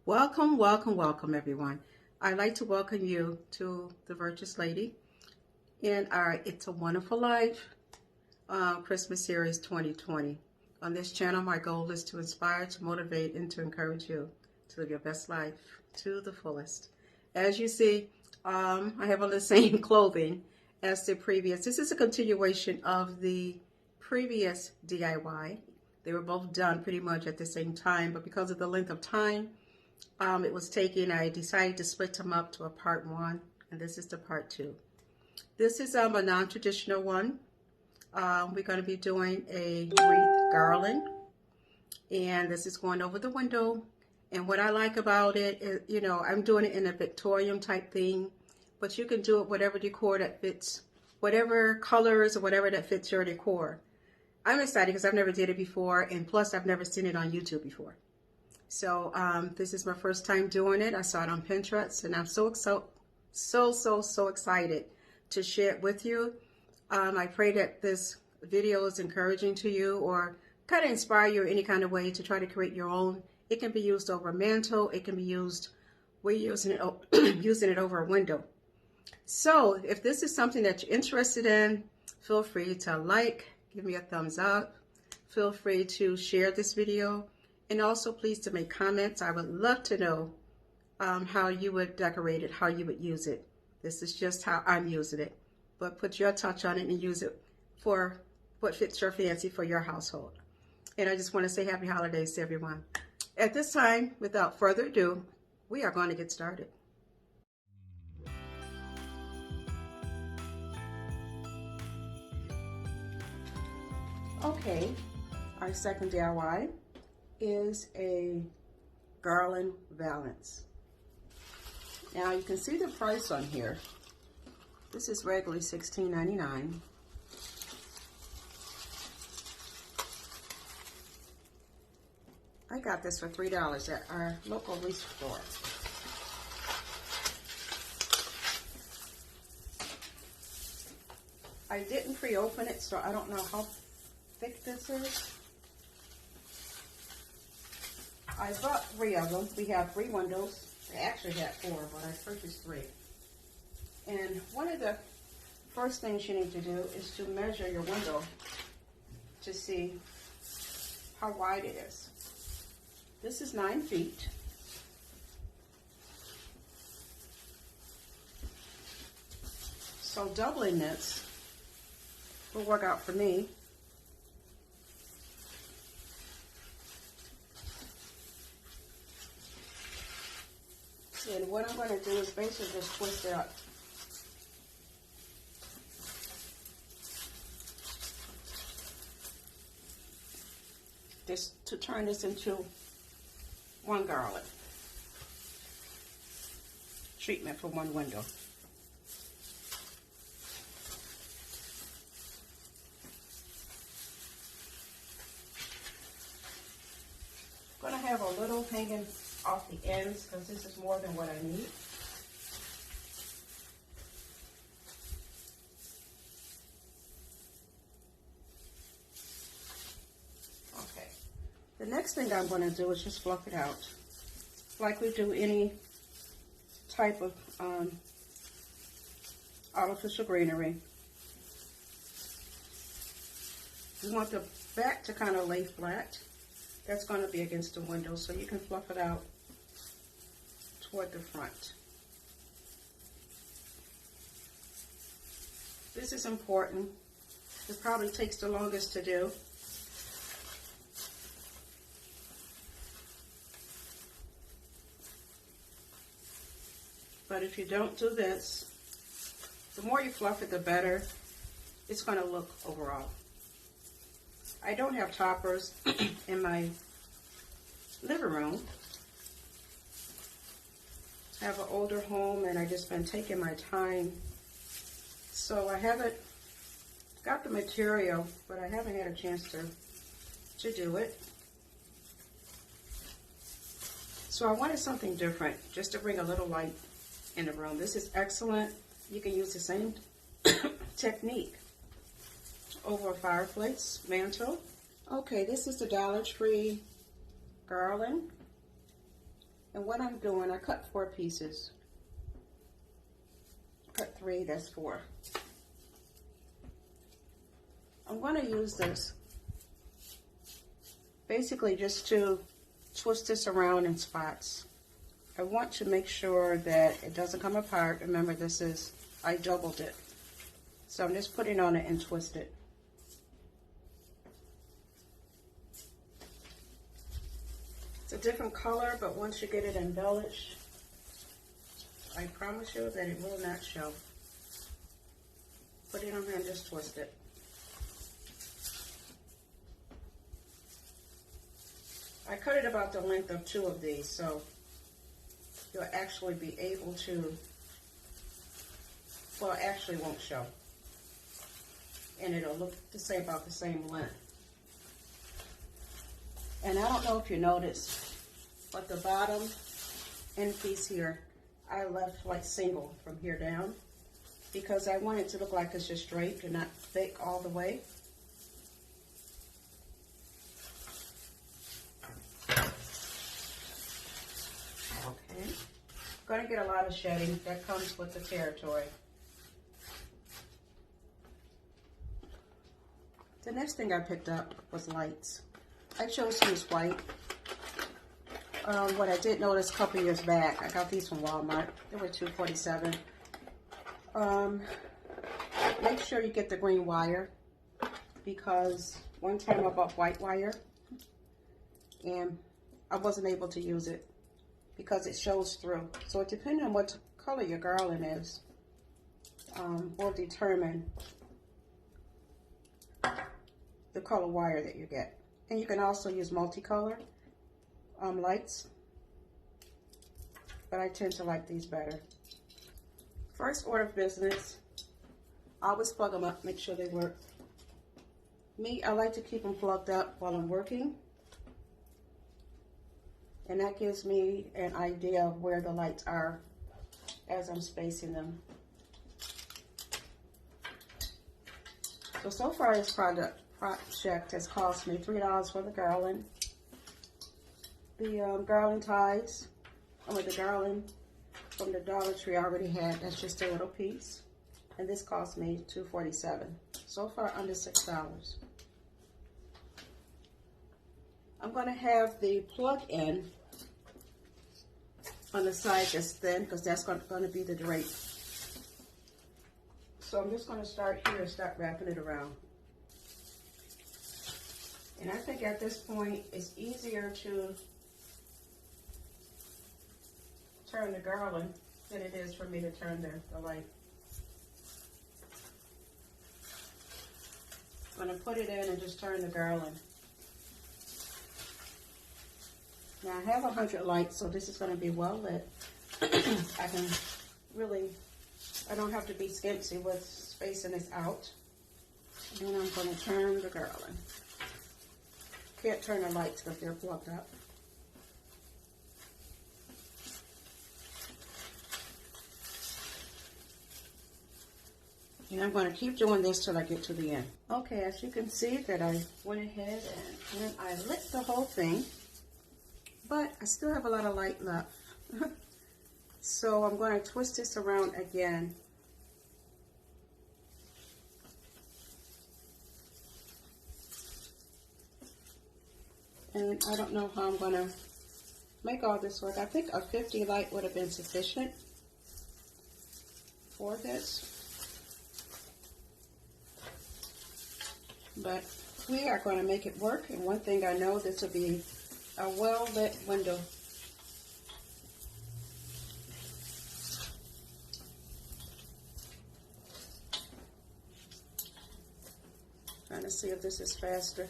Welcome, welcome, welcome, everyone. I'd like to welcome you to the Virtuous Lady in our It's a Wonderful Life Christmas Series 2020. On this channel, my goal is to inspire, to motivate, and to encourage you to live your best life to the fullest. As you see, I have on the same clothing as the previous. This is a continuation of the previous DIY. They were both done pretty much at the same time, but because of the length of time it was taken, I decided to split them up to a part one, and this is the part two. This is a non-traditional one. We're going to be doing a wreath garland, and this is going over the window. And what I like about it is, you know, I'm doing it in a Victorian type theme, but you can do it whatever decor that fits, whatever colors or whatever that fits your decor. I'm excited because I've never did it before, and plus I've never seen it on YouTube before. So this is my first time doing it. I saw it on Pinterest, and I'm so excited to share it with you. I pray that this video is encouraging to you or kind of inspire you in any kind of way to try to create your own. It can be used over a mantle. It can be used, we're using it, using it over a window. So if this is something that you're interested in, feel free to like, give me a thumbs up. Feel free to share this video. And also please to make comments. I would love to know how you would decorate it, how you would use it. This is just how I'm using it. But put your touch on it and use it for what fits your fancy for your household. And I just want to say happy holidays to everyone. At this time, without further ado, we are going to get started. Okay, our second DIY is a garland valance. Now you can see the price on here. This is regularly $16.99. I got this for $3 at our local research store. I didn't pre-open it, so I don't know how thick this is. I bought 3 of them. We have 3 windows. I actually had 4, but I purchased 3. And one of the first things you need to do is to measure your window to see how wide it is. This is 9 feet. So doubling this will work out for me. And what I'm going to do is basically just twist it up. Just to turn this into one garland. Treatment for one window. I'm going to have a little hanging off the ends because this is more than what I need. Okay. The next thing I'm going to do is just fluff it out like we do any type of artificial greenery. You want the back to kind of lay flat. That's going to be against the window, so you can fluff it out toward the front. This is important. It probably takes the longest to do. But if you don't do this, the more you fluff it, the better it's going to look overall. I don't have toppers in my living room. I have an older home and I've just been taking my time. So I haven't got the material, but I haven't had a chance to do it. So I wanted something different, just to bring a little light in the room. This is excellent. You can use the same technique over a fireplace mantle. Okay, this is the Dollar Tree garland. And what I'm doing, I cut 4 pieces. Cut 3, that's 4. I'm going to use this basically just to twist this around in spots. I want to make sure that it doesn't come apart. Remember, I doubled it. So I'm just putting it on it and twist it. It's a different color, but once you get it embellished, I promise you that it will not show. Put it on here and just twist it. I cut it about the length of 2 of these, so you'll actually be able to, well, it actually won't show. And it'll look to say about the same length. And I don't know if you noticed, but the bottom end piece here, I left like single from here down because I want it to look like it's just draped and not thick all the way. Okay, going to get a lot of shedding. That comes with the territory. The next thing I picked up was lights. I chose to use white. What I did notice a couple years back, I got these from Walmart. They were $2.47. Make sure you get the green wire, because one time I bought white wire and I wasn't able to use it because it shows through. So it depends on what color your garland is, will determine the color wire that you get. And you can also use multicolor lights, but I tend to like these better. First order of business, always plug them up, make sure they work. Me, I like to keep them plugged up while I'm working, and that gives me an idea of where the lights are as I'm spacing them. So far this project has cost me $3 for the garland. The garland ties, the garland from the Dollar Tree I already had, that's just a little piece. And this cost me $2.47. So far under $6. I'm going to have the plug-in on the side just thin, because that's going to be the drape. So I'm just going to start here and start wrapping it around. And I think at this point, it's easier to turn the garland than it is for me to turn the light. I'm going to put it in and just turn the garland. Now I have 100 lights, so this is going to be well lit. I don't have to be skimpy with spacing this out. And then I'm going to turn the garland. Can't turn the lights because they're plugged up. And I'm going to keep doing this till I get to the end. Okay, as you can see that I went ahead and I lit the whole thing, but I still have a lot of light left. So I'm going to twist this around again. And I don't know how I'm going to make all this work. I think a 50 light would have been sufficient for this. But we are going to make it work. And one thing I know, this will be a well-lit window. Trying to see if this is faster.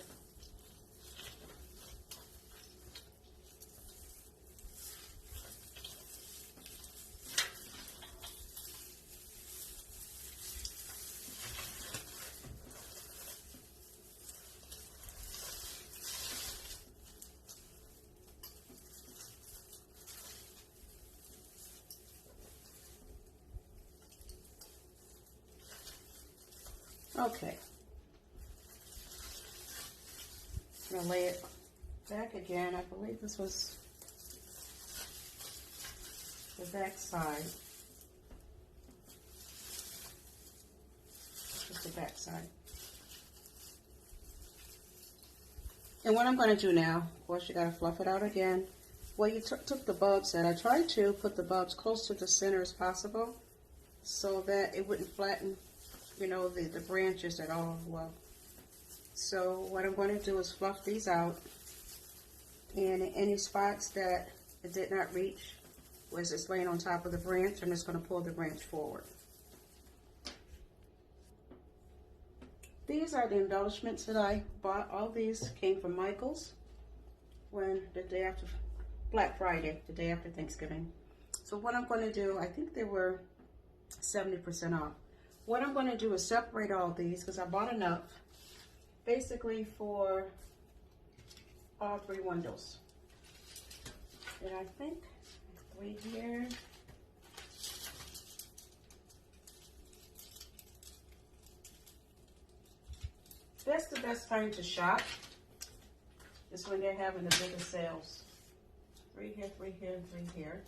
Okay, I'm going to lay it back again. I believe this was the back side. Just the back side. And what I'm going to do now, of course, you got to fluff it out again. Well, you took the bulbs out. I tried to put the bulbs close to the center as possible so that it wouldn't flatten, you know, the branches at all. Well, so what I'm going to do is fluff these out, and in any spots that it did not reach, was it's laying on top of the branch, I'm just going to pull the branch forward. These are the embellishments that I bought. All these came from Michael's when the day after Black Friday, the day after Thanksgiving. So what I'm going to do, I think they were 70% off. What I'm going to do is separate all these because I bought enough basically for all 3 windows. And I think 3 here. That's the best time to shop. Is when they're having the biggest sales. 3 here, 3 here, 3 here.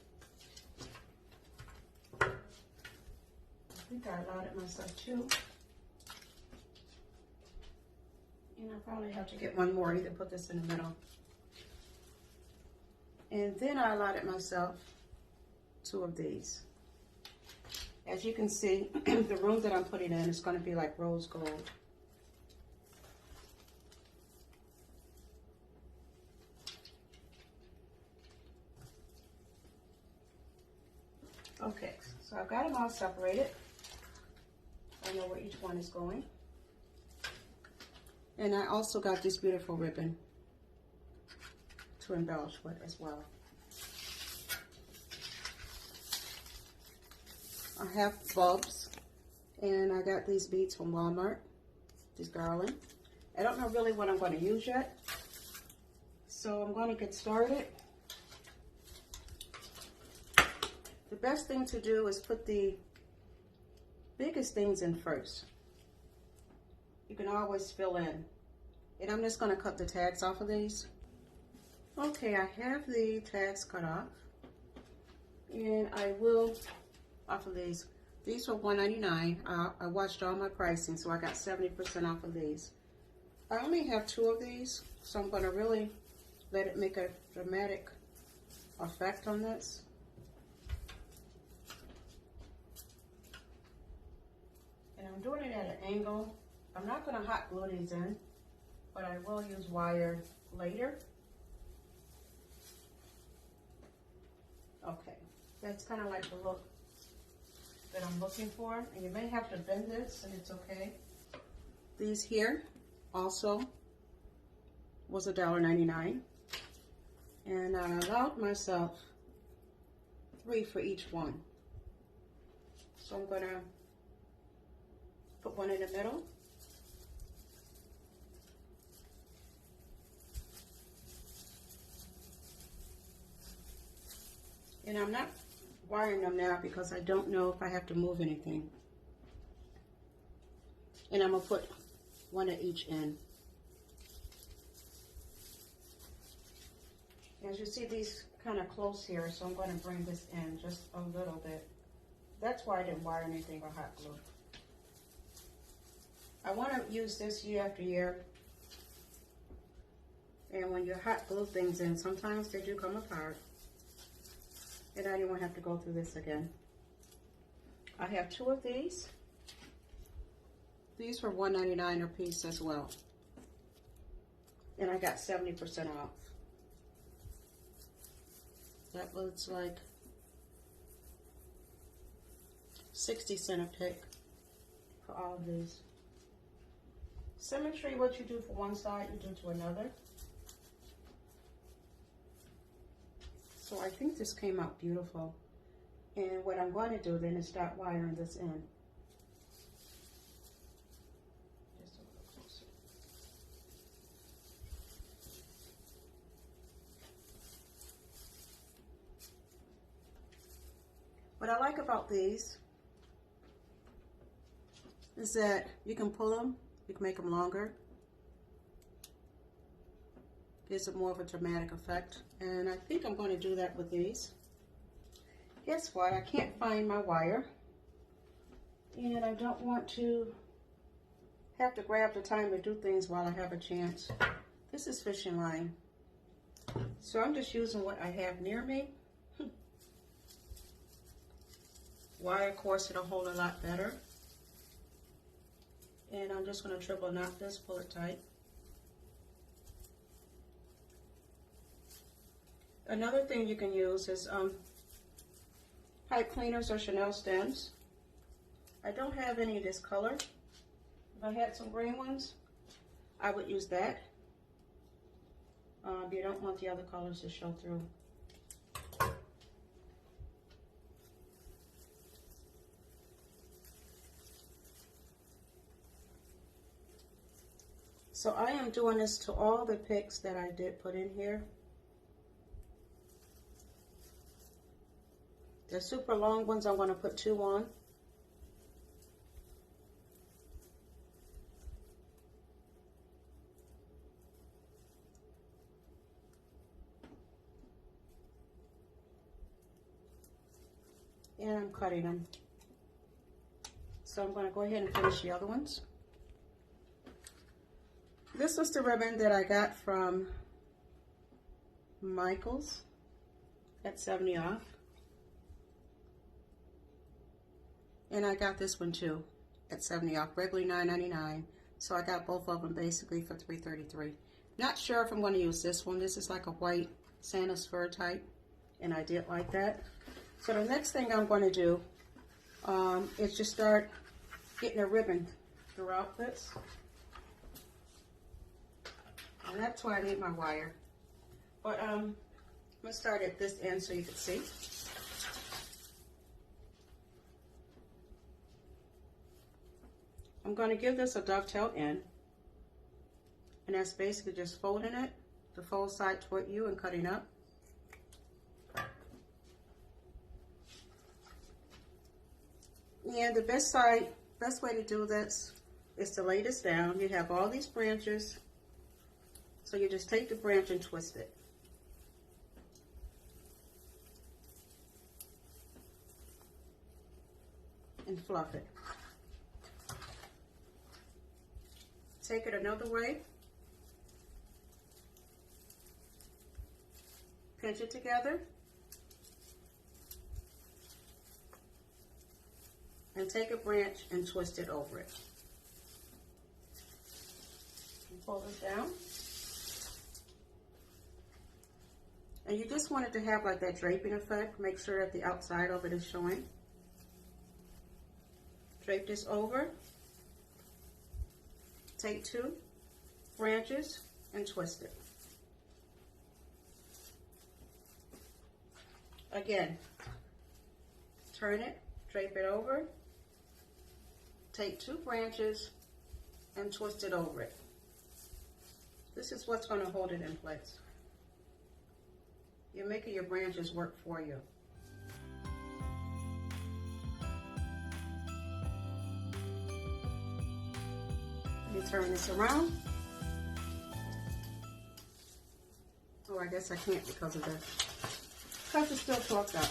I think I allowed it myself too. And I probably have to get one more, either put this in the middle. And then I allotted myself 2 of these. As you can see, the room that I'm putting in is going to be like rose gold. Okay, so I've got them all separated. I know where each one is going. And I also got this beautiful ribbon to embellish with as well. I have bulbs, and I got these beads from Walmart, this garland. I don't know really what I'm going to use yet, so I'm going to get started. The best thing to do is put the biggest things in first. You can always fill in. And I'm just going to cut the tags off of these. Okay, I have the tags cut off. And I will, off of these. These were $1.99. I watched all my pricing, so I got 70% off of these. I only have 2 of these, so I'm going to really let it make a dramatic effect on this. And I'm doing it at an angle. I'm not going to hot glue these in, but I will use wire later. Okay, that's kind of like the look that I'm looking for. And you may have to bend this, and it's okay. These here also was $1.99. And I allowed myself 3 for each one. So I'm going to put one in the middle. And I'm not wiring them now because I don't know if I have to move anything. And I'm going to put one at each end. As you see, these kind of close here, so I'm going to bring this in just a little bit. That's why I didn't wire anything or hot glue. I want to use this year after year. And when you hot glue things in, sometimes they do come apart. And I didn't want to have to go through this again. I have 2 of these. These were $1.99 a piece as well. And I got 70% off. That looks like 60 cents a pick for all of these. Symmetry, what you do for one side, you do to another. So I think this came out beautiful. And what I'm going to do then is start wiring this in. Just a little closer. What I like about these is that you can pull them. You can make them longer. Gives it more of a dramatic effect. And I think I'm going to do that with these. guess what? I can't find my wire. And I don't want to have to grab the time to do things while I have a chance. This is fishing line. So I'm just using what I have near me. Wire, of course, it'll hold a lot better. And I'm just going to triple knot this, pull it tight. Another thing you can use is pipe cleaners or Chanel stems. I don't have any of this color. If I had some green ones, I would use that. You don't want the other colors to show through. So I am doing this to all the picks that I did put in here. The super long ones, I'm going to put 2 on. And I'm cutting them. So I'm going to go ahead and finish the other ones. This was the ribbon that I got from Michael's at 70 off. And I got this one too at 70 off, regularly $9.99. So I got both of them basically for $3.33. Not sure if I'm going to use this one. This is like a white Santa's fur type, and I did like that. So the next thing I'm going to do is just start getting a ribbon throughout this. And that's why I need my wire. But I'm going to start at this end so you can see. I'm going to give this a dovetail in. And that's basically just folding it, the fold side toward you and cutting up. And the best way to do this is to lay this down. You have all these branches. So you just take the branch and twist it. And fluff it. Take it another way. Pinch it together. And take a branch and twist it over it. And pull it down. And you just want it to have like that draping effect. Make sure that the outside of it is showing. Drape this over. Take 2 branches and twist it. Again, turn it, drape it over. Take 2 branches and twist it over it. This is what's going to hold it in place. You're making your branches work for you. Let me turn this around. Oh, I guess I can't because it's still plucked up.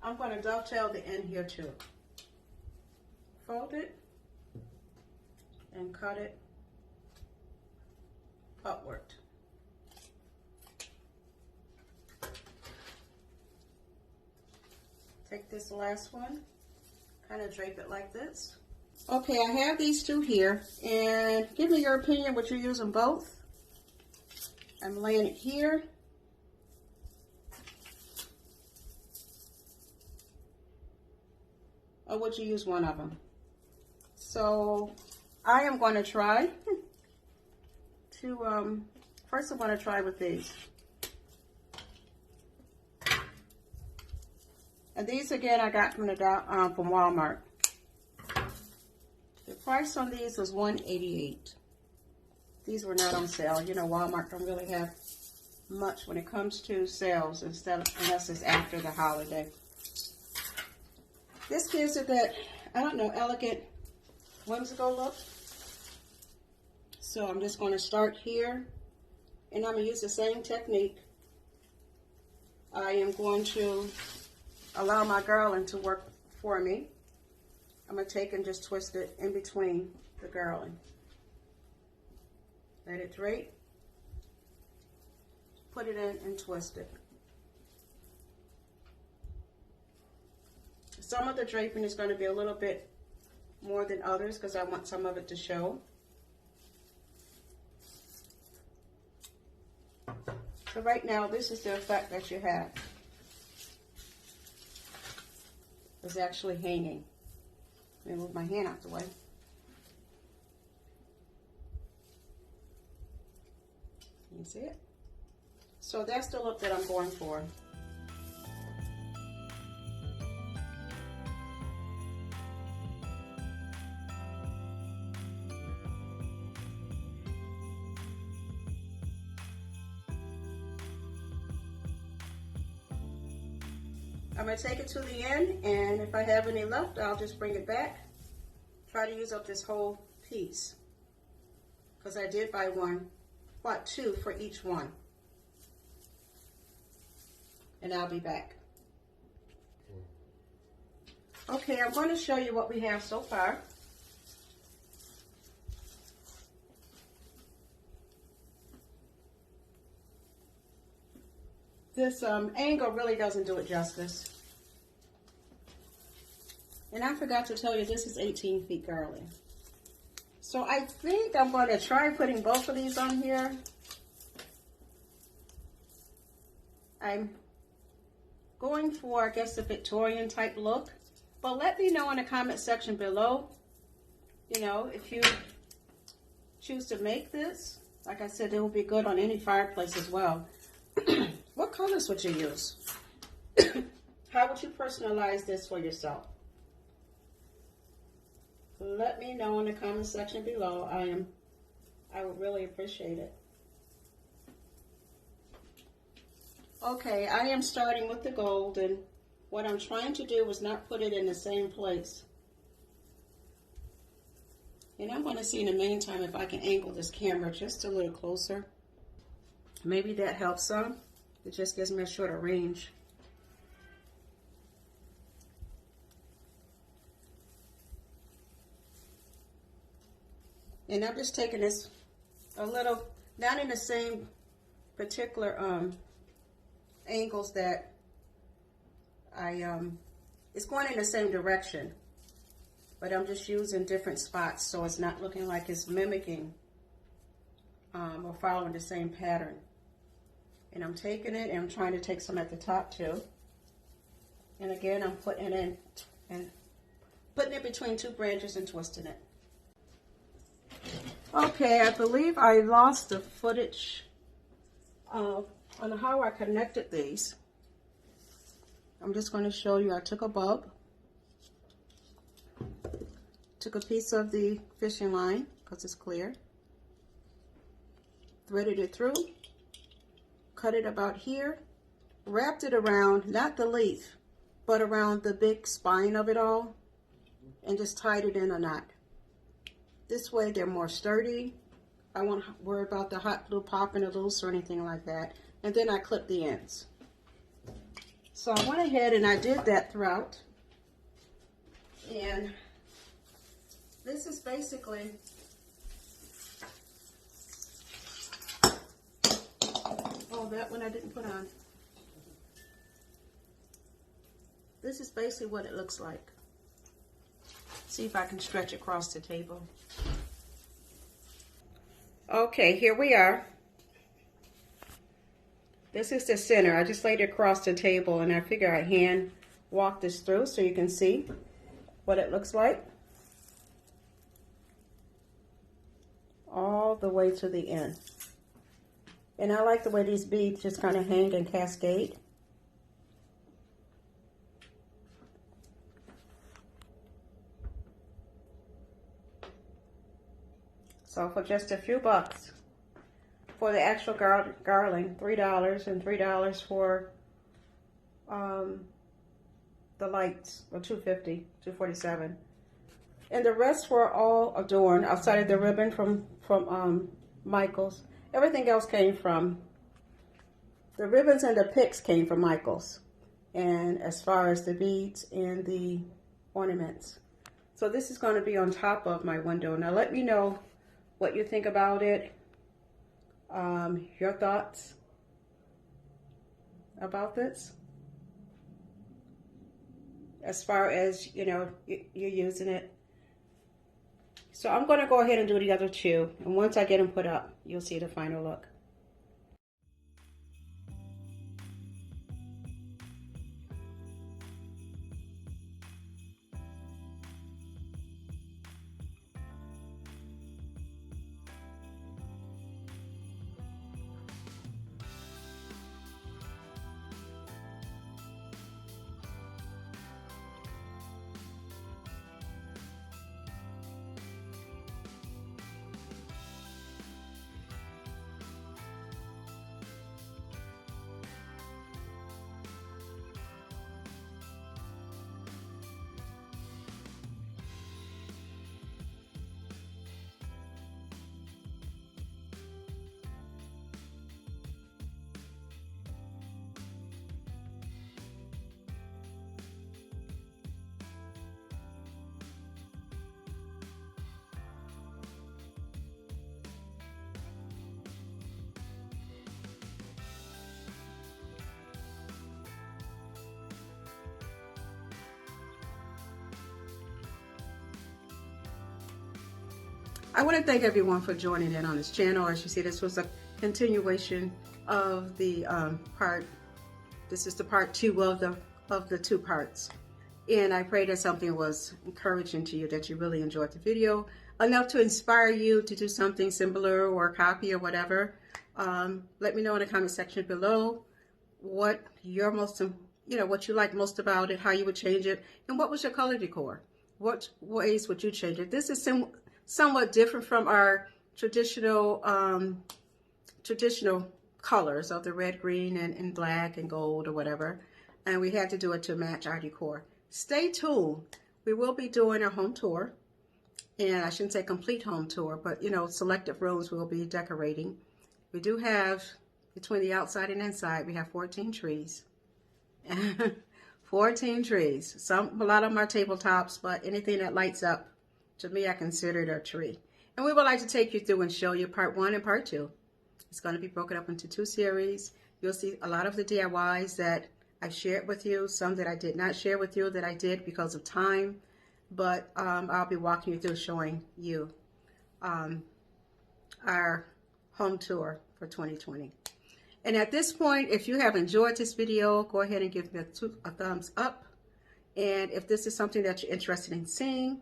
I'm going to dovetail the end here too. Fold it and cut it upward. Take this last one, kind of drape it like this. Okay, I have these 2 here, and give me your opinion. Would you use them both? I'm laying it here. Or would you use one of them? So I am going to try to, first I'm going to try with these. And these again I got from from Walmart. The price on these was $1.88. These were not on sale. You know, Walmart don't really have much when it comes to sales unless it's after the holiday. This gives it that, I don't know, elegant, whimsical look. So I'm just going to start here, and I'm going to use the same technique I am going to allow my garland to work for me. I'm going to take and just twist it in between the garland. Let it drape. Put it in and twist it. Some of the draping is going to be a little bit more than others because I want some of it to show. So right now, this is the effect that you have. It's actually hanging. Let me move my hand out the way. You see it? So that's the look that I'm going for. I'm going to take it to the end, and if I have any left, I'll just bring it back. Try to use up this whole piece, because I did bought two for each one. And I'll be back. Okay, I'm going to show you what we have so far. This angle really doesn't do it justice. And I forgot to tell you, this is 18 feet garland. So I think I'm going to try putting both of these on here. I'm going for, I guess, a Victorian type look. But let me know in the comment section below, you know, if you choose to make this. Like I said, it will be good on any fireplace as well. What colors would you use? How would you personalize this for yourself? Let me know in the comment section below. I would really appreciate it. Okay, I am starting with the gold, and what I'm trying to do is not put it in the same place. And I'm going to see in the meantime if I can angle this camera just a little closer. Maybe that helps some. It just gives me a shorter range. And I'm just taking this a little, not in the same particular angles that it's going in the same direction, but I'm just using different spots so it's not looking like it's mimicking or following the same pattern. And I'm taking it and I'm trying to take some at the top too. And again, I'm putting it between two branches and twisting it. Okay, I believe I lost the footage on how I connected these. I'm just going to show you. I took a bulb, took a piece of the fishing line because it's clear, threaded it through, cut it about here, wrapped it around, not the leaf, but around the big spine of it all, and just tied it in a knot. This way they're more sturdy. I won't worry about the hot glue popping it loose or anything like that. And then I clip the ends. So I went ahead and I did that throughout. And this is basically, oh, that one I didn't put on. This is basically what it looks like. See if I can stretch across the table. Okay, here we are. This is the center. I just laid it across the table and I figure I hand walk this through so you can see what it looks like. All the way to the end. And I like the way these beads just kind of hang and cascade. So for just a few bucks for the actual garland, $3 and $3 for the lights, or $2.50, $2.47, and the rest were all adorned outside of the ribbon from Michael's. Everything else came from The ribbons and the picks came from Michael's. And as far as the beads and the ornaments. So this is going to be on top of my window. Now let me know what you think about it. Your thoughts about this. As far as, you know, you're using it. So I'm going to go ahead and do the other two. And once I get them put up, you'll see the final look. I want to thank everyone for joining in on this channel. As you see, this was a continuation of the part. This is the part 2 of the 2 parts. And I pray that something was encouraging to you, that you really enjoyed the video, enough to inspire you to do something similar or copy or whatever. Let me know in the comment section below what your most, what you like most about it, how you would change it, and what was your color decor? What ways would you change it? This is somewhat different from our traditional colors of the red, green, and black and gold or whatever. And we had to do it to match our decor. Stay tuned. We will be doing a home tour. And I shouldn't say complete home tour, but selective rooms we'll be decorating. We do have, between the outside and inside, we have 14 trees. 14 trees. A lot of them are tabletops, but anything that lights up, to me, I consider it a tree. And we would like to take you through and show you part 1 and part 2. It's going to be broken up into 2 series. You'll see a lot of the DIYs that I've shared with you, some that I did not share with you that I did because of time. But I'll be walking you through, showing you our home tour for 2020. And at this point, if you have enjoyed this video, go ahead and give me a thumbs up. And if this is something that you're interested in seeing,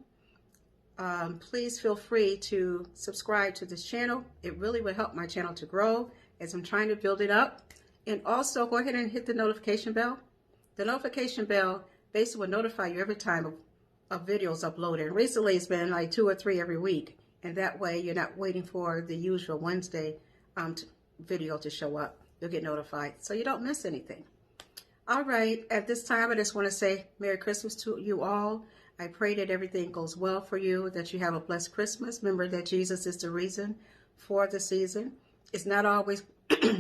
please feel free to subscribe to this channel. It really would help my channel to grow as I'm trying to build it up. And also go ahead and hit the notification bell. The notification bell basically will notify you every time of videos uploaded. And recently it's been like 2 or 3 every week. And that way you're not waiting for the usual Wednesday video to show up. You'll get notified so you don't miss anything. All right, at this time I just want to say Merry Christmas to you all. I pray that everything goes well for you, that you have a blessed Christmas. Remember that Jesus is the reason for the season. It's not always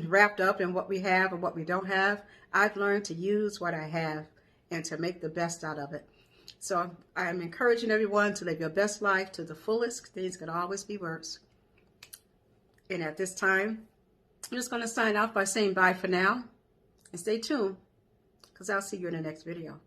wrapped up in what we have or what we don't have. I've learned to use what I have and to make the best out of it. So I'm encouraging everyone to live your best life to the fullest. Things could always be worse. And at this time, I'm just going to sign off by saying bye for now. And stay tuned, because I'll see you in the next video.